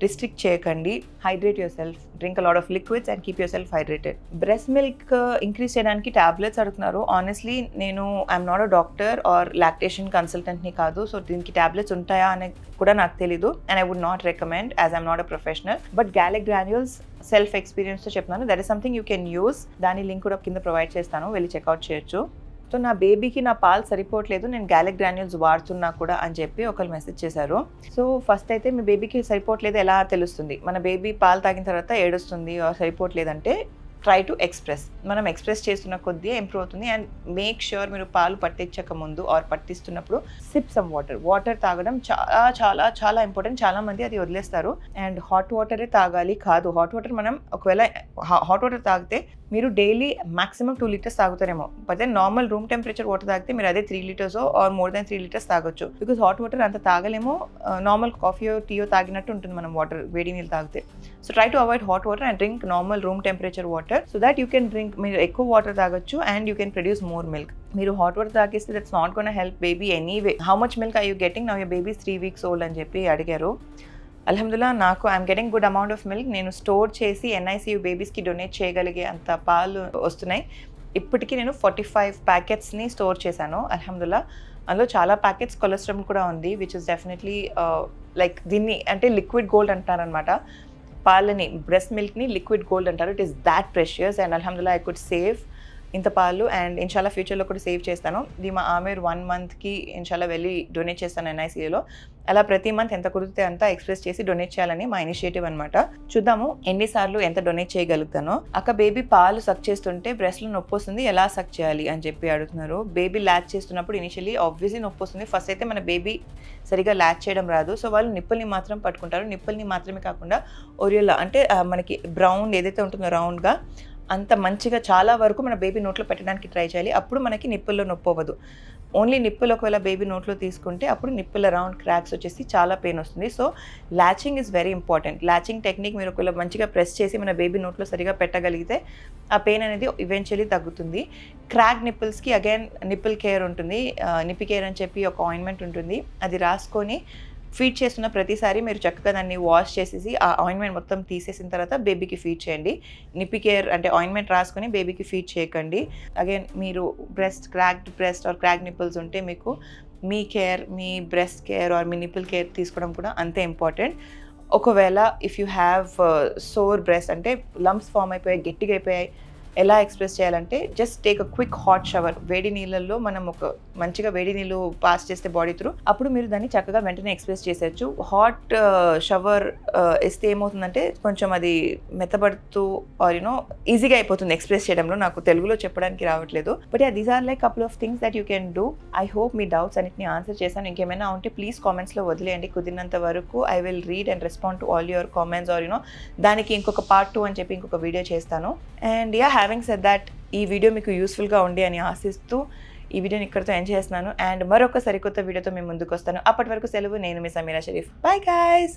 రిస్ట్రిక్ట్ చేయకండి, hydrate yourself, drink a lot of liquids and keep yourself hydrated. Breast milk increase చేయడానికి టాబ్లెట్స్ అడుగుతున్నారు. ఆనెస్ట్లీ నేను I'm not a doctor or lactation కన్సల్టెంట్ని కాదు, సో దీనికి టాబ్లెట్స్ ఉంటాయా అనేది కూడా నాకు తెలీదు and I would not recommend as I'm not a professional. But Galact granules self ఎక్స్పీరియన్స్తో చెప్తున్నాను, that is something you can use. దాని లింక్ కూడా కింద ప్రొవైడ్ చేస్తాను, వెళ్ళి చెక్అవుట్ చేయొచ్చు. సో నా బేబీకి నా పాలు సరిపోవట్లేదు, నేను గాలిక్ గ్రాన్యూల్స్ వాడుతున్నా కూడా అని చెప్పి ఒకరు మెసేజ్ చేశారు. సో ఫస్ట్ అయితే మీ బేబీకి సరిపోవట్లేదు ఎలా తెలుస్తుంది? మన బేబీ పాలు తాగిన తర్వాత ఏడుస్తుంది సరిపోవట్లేదంటే ట్రై టు ఎక్స్ప్రెస్. మనం ఎక్స్ప్రెస్ చేస్తున్న కొద్దీ ఇంప్రూవ్ అవుతుంది. అండ్ మేక్ ష్యూర్ మీరు పాలు పట్టించక ముందు ఆర్ పట్టిస్తున్నప్పుడు సిప్ సమ్ వాటర్ తాగడం చాలా చాలా చాలా ఇంపార్టెంట్. చాలా మంది అది వదిలేస్తారు. అండ్ హాట్ వాటరే తాగాలి కాదు, హాట్ వాటర్ మనం ఒకవేళ హాట్ వాటర్ తాగితే మీరు డైలీ మాక్సిమం 2 లీటర్స్ తాగుతారేమో, but normal room temperature water తాగితే మీరు అదే 3 litres or more than 3 litres తాగొచ్చు. బికాస్ హాట్ వాటర్ అంత తాగలేమో, నార్మల్ కాఫీయో టీయో తాగినట్టు ఉంటుంది మనం వాటర్, వేడి నీళ్ళు తాగితే. So try to avoid hot water and drink normal room temperature water so that you can drink. మీరు ఎక్కువ వాటర్ తాగొచ్చు and you can produce more milk. మీరు హాట్ వాటర్ తాగేస్తే that's not gonna help baby anyway. How much milk are you getting now? Your baby 3 weeks old అని చెప్పి అడిగారు. అల్హమ్దుల్లా నాకు I'm getting good amount of milk. నేను store చేసి NICU బేబీస్కి డొనేట్ చేయగలిగే అంత పాలు వస్తున్నాయి. ఇప్పటికీ నేను 45 ప్యాకెట్స్ని స్టోర్ చేశాను అల్హమ్దుల్లా. అందులో చాలా ప్యాకెట్స్ కొలెస్ట్రాల్ కూడా ఉంది, విచ్ ఇస్ డెఫినెట్లీ లైక్ దీన్ని అంటే లిక్విడ్ గోల్డ్ అంటారనమాట. పాలని, బ్రెస్ట్ మిల్క్ని లిక్విడ్ గోల్డ్ అంటారు. It is that precious and అల్హమ్దుల్లా ఐ కుడ్ సేవ్ ఇంత పాలు అండ్ ఇన్షాల్లా ఫ్యూచర్లో కూడా సేవ్ చేస్తాను. ఇది మా ఆమెర్ 1 monthకి ఇన్షాల్లా వెళ్ళి డొనేట్ చేస్తాను NICUలో. అలా ప్రతి మంత్ ఎంత కుదిరితే అంత ఎక్స్ప్రెస్ చేసి డొనేట్ చేయాలని మా ఇనిషియేటివ్ అనమాట. చూద్దాము ఎన్నిసార్లు ఎంత డొనేట్ చేయగలుగుతానో. అక్క బేబీ పాలు సక్ చేస్తుంటే బ్రెస్ట్లో నొప్పి వస్తుంది, ఎలా సక్ చేయాలి అని చెప్పి అడుగుతున్నారు. బేబీ ల్యాచ్ చేస్తున్నప్పుడు ఇనిషియలీ ఆబ్వియస్లీ నొప్పి వస్తుంది. ఫస్ట్ అయితే మన బేబీ సరిగా ల్యాచ్ చేయడం రాదు, సో వాళ్ళు నిప్పుల్ని మాత్రం పట్టుకుంటారు. నిప్పుల్ని మాత్రమే కాకుండా ఒరియోలా అంటే మనకి బ్రౌన్ ఏదైతే ఉంటుందో రౌండ్గా అంత మంచిగా చాలా వరకు మన బేబీ నోట్లో పెట్టడానికి ట్రై చేయాలి. అప్పుడు మనకి నిప్పుల్లో నొప్పి అవ్వదు. ఓన్లీ నిప్పులు ఒకవేళ బేబీ నోట్లో తీసుకుంటే అప్పుడు నిప్పుల రౌండ్ క్రాక్స్ వచ్చేసి చాలా పెయిన్ వస్తుంది. So latching is very important. Latching technique మీరు ఒకవేళ మంచిగా ప్రెస్ చేసి మన బేబీ నోట్లో సరిగా పెట్టగలిగితే ఆ పెయిన్ అనేది ఈవెన్చువల్లీ తగ్గుతుంది. క్రాక్ నిప్పుల్స్కి అగైన్ నిప్పుల్ కేర్ ఉంటుంది, నిప్పి కేర్ అని చెప్పి ఒక ఆయింట్మెంట్ ఉంటుంది. అది రాసుకొని ఫీడ్ చేస్తున్న ప్రతిసారి మీరు చక్కగా దాన్ని వాష్ చేసేసి ఆ ఆయింట్మెంట్ మొత్తం తీసేసిన తర్వాత బేబీకి ఫీడ్ చేయండి. నిప్పి కేర్ అంటే ఆయింట్మెంట్ రాసుకొని బేబీకి ఫీడ్ చేయకండి. అగైన్ మీరు cracked breast or crack nipples ఉంటే మీకు మీ కేర్, మీ బ్రెస్ట్ కేర్ ఆర్ మీ నిప్పుల్ కేర్ తీసుకోవడం కూడా అంతే ఇంపార్టెంట్. ఒకవేళ if you have sore breast అంటే లంప్స్ ఫామ్ అయిపోయాయి, గట్టిగా అయిపోయాయి, ఎలా ఎక్స్ప్రెస్ చేయాలంటే just take a quick hot shower. వేడి నీళ్ళల్లో మనం ఒక మంచిగా వేడి నీళ్ళు పాస్ చేస్తే బాడీ త్రూ, అప్పుడు మీరు దాన్ని చక్కగా వెంటనే ఎక్స్ప్రెస్ చేసేయచ్చు. హాట్ షవర్ ఇస్తే ఏమవుతుందంటే కొంచెం అది మెత్తబడుతూ ఆర్ ఈజీగా అయిపోతుంది ఎక్స్ప్రెస్ చేయడంలో. నాకు తెలుగులో చెప్పడానికి రావట్లేదు. But these are like couple of things that you can do. I hope మీ డౌట్స్ అన్నిటిని ఆన్సర్ చేశాను. ఇంకేమైనా ఉంటే ప్లీజ్ కామెంట్స్లో వదిలేయండి. కుదిరినంత వరకు I will read and respond to all your comments or దానికి ఇంకొక part 2 అని చెప్పి ఇంకొక వీడియో చేస్తాను. అండ్ హ్యావింగ్ సెడ్ దట్ ఈ వీడియో మీకు యూస్ఫుల్గా ఉండి అని ఆశిస్తూ ఈ వీడియోని ఇక్కడితో ఎండ్ చేస్తున్నాను. అండ్ మరొక సరికొత్త వీడియోతో మేము ముందుకు వస్తాను. అప్పటి వరకు సెలవు. నేను మీ సమీరా షరీఫ్. Bye guys.